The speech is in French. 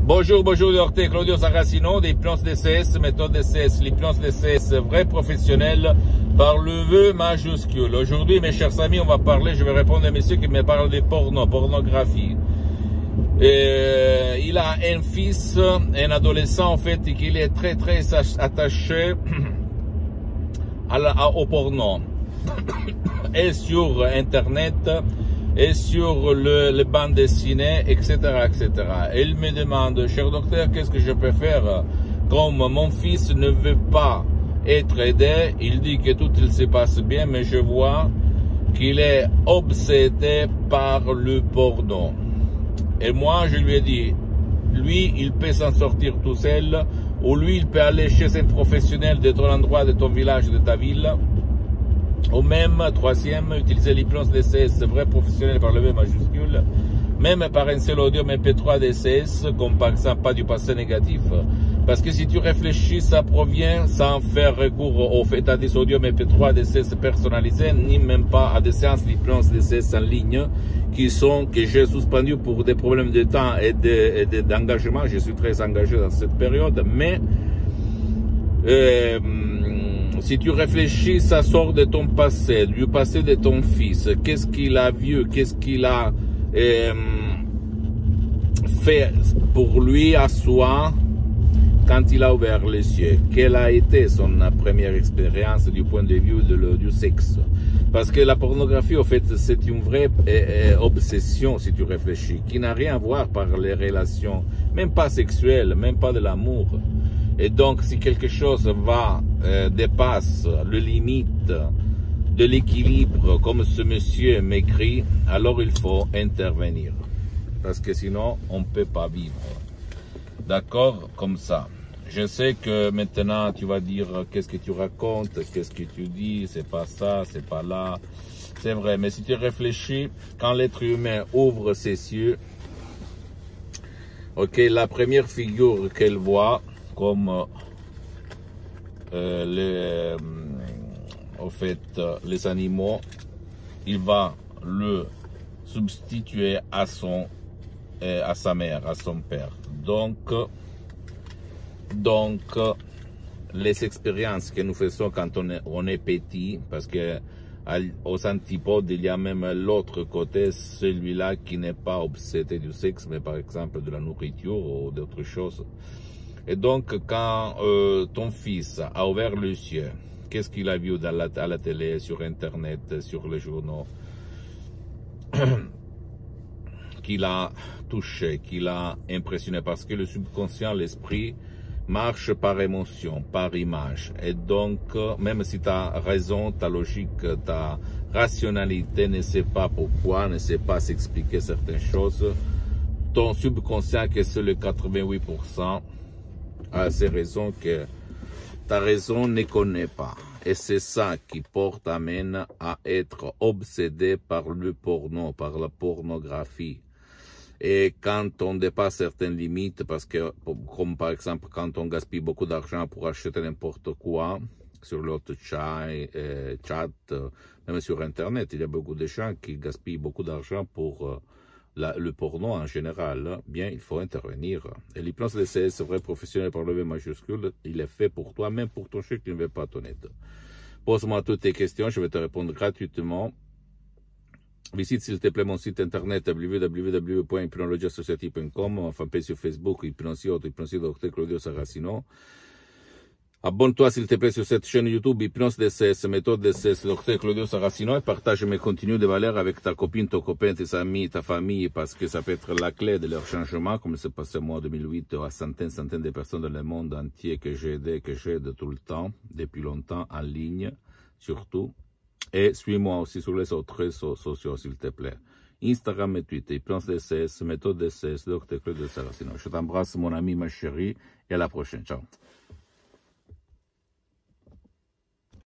Bonjour, docteur Claudio Saracino, d'hypnose DCS, méthode DCS, l'hypnose DCS, vrai professionnel, par le vœu majuscule. Aujourd'hui, mes chers amis, on va parler, je vais répondre à monsieur qui me parle de pornographie. Il a un fils, un adolescent, en fait, qui est très attaché au porno. Et sur Internet, et sur le bande dessinée, etc., etc. Et il me demande, cher docteur, qu'est-ce que je peux faire comme mon fils ne veut pas être aidé? Il dit que tout il se passe bien, mais je vois qu'il est obsédé par le porno. Et moi, je lui ai dit, lui, il peut s'en sortir tout seul, ou lui, il peut aller chez un professionnel de ton endroit, de ton village, de ta ville. Ou même, troisième, utiliser l'hypnose DCS, vrai professionnel par le V majuscule, même par un seul audio MP3 DCS, comme par exemple pas du passé négatif. Parce que si tu réfléchis, ça provient sans faire recours au fait à des audios MP3 DCS personnalisés, ni même pas à des séances d'hypnose DCS en ligne, que j'ai suspendu pour des problèmes de temps et d'engagement. Je suis très engagé dans cette période, mais si tu réfléchis, ça sort de ton passé, du passé de ton fils. Qu'est-ce qu'il a vu, qu'est-ce qu'il a fait pour lui à soi quand il a ouvert les yeux. Quelle a été son première expérience du point de vue du sexe? Parce que la pornographie, en fait, c'est une vraie obsession, si tu réfléchis, qui n'a rien à voir par les relations, même pas sexuelles, même pas de l'amour. Et donc, si quelque chose dépasse le limite de l'équilibre, comme ce monsieur m'écrit, alors il faut intervenir. Parce que sinon, on ne peut pas vivre. D'accord? Comme ça. Je sais que maintenant, tu vas dire qu'est-ce que tu racontes, qu'est-ce que tu dis, c'est pas ça, c'est pas là. C'est vrai, mais si tu réfléchis, quand l'être humain ouvre ses yeux, ok, la première figure qu'elle voit, comme les animaux, il va le substituer à sa mère, à son père. Donc les expériences que nous faisons quand on est petit, parce que aux antipodes, il y a même l'autre côté, celui-là qui n'est pas obsédé du sexe, mais par exemple de la nourriture ou d'autres choses. Et donc, quand ton fils a ouvert les yeux, qu'est-ce qu'il a vu à la télé, sur Internet, sur les journaux, qu'il a touché, qu'il a impressionné? Parce que le subconscient, l'esprit, marche par émotion, par image. Et donc, même si ta raison, ta logique, ta rationalité ne sait pas pourquoi, ne sait pas s'expliquer certaines choses, ton subconscient, que c'est le 88%, a ces raisons que ta raison ne connaît pas. Et c'est ça qui amène à être obsédé par le porno, par la pornographie. Et quand on dépasse certaines limites, parce que, comme par exemple, quand on gaspille beaucoup d'argent pour acheter n'importe quoi, sur l'autre chat, même sur Internet, il y a beaucoup de gens qui gaspillent beaucoup d'argent pour le porno en général, bien, il faut intervenir. Et l'hypnose DCS, vrai professionnel par le V majuscule, il est fait pour toi, même pour ton chèque qui ne veut pas ton aide. Pose-moi toutes tes questions, je vais te répondre gratuitement. Visite s'il te plaît mon site internet www.hypnologiassociative.com, ma fanpage sur Facebook, Hypnosie Dr Claudio Saracino. Abonne-toi s'il te plaît sur cette chaîne YouTube Hypnose DCS, méthode DCS, Dr Claudio Saracino, et partage mes contenus de valeur avec ta copine, ton copain, tes amis, ta famille, parce que ça peut être la clé de leur changement, comme c'est passé moi en 2008 à centaines de personnes dans le monde entier que j'aide tout le temps, depuis longtemps, en ligne, surtout. Et suis-moi aussi sur les autres réseaux sociaux, s'il te plaît. Instagram et Twitter, Hypnose DCS, méthode DCS, Dr Claudio Saracino. Je t'embrasse, mon ami, ma chérie, et à la prochaine. Ciao.